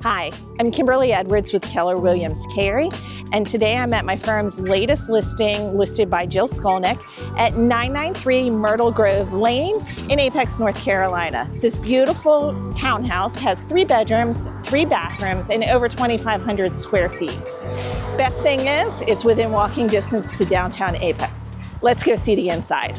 Hi, I'm Kimberlee Edwards with Keller Williams Cary, and today I'm at my firm's latest listing, listed by Jill Skolnick, at 993 Myrtle Grove Lane in Apex, North Carolina. This beautiful townhouse has 3 bedrooms, 3 bathrooms, and over 2,500 square feet. Best thing is, it's within walking distance to downtown Apex. Let's go see the inside.